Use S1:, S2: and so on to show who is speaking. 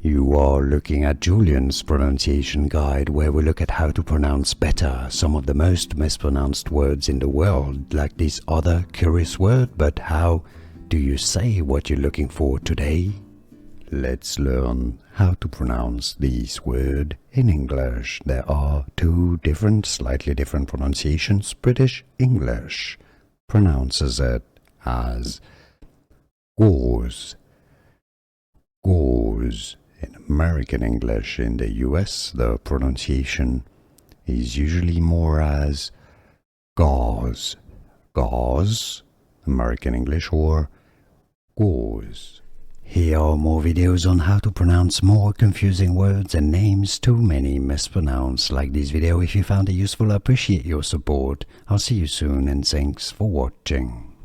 S1: You are looking at Julian's pronunciation guide, where we look at how to pronounce better some of the most mispronounced words in the world, like this other curious word. But how do you say what you're looking for today? Let's learn how to pronounce this word in English. There are two slightly different pronunciations. British English pronounces it as gauze. Gauze. In American English, in the US, the pronunciation is usually more as gauze. Gauze, American English, or gauze. Here are more videos on how to pronounce more confusing words and names too many mispronounced. Like this video if you found it useful. I appreciate your support. I'll see you soon and thanks for watching.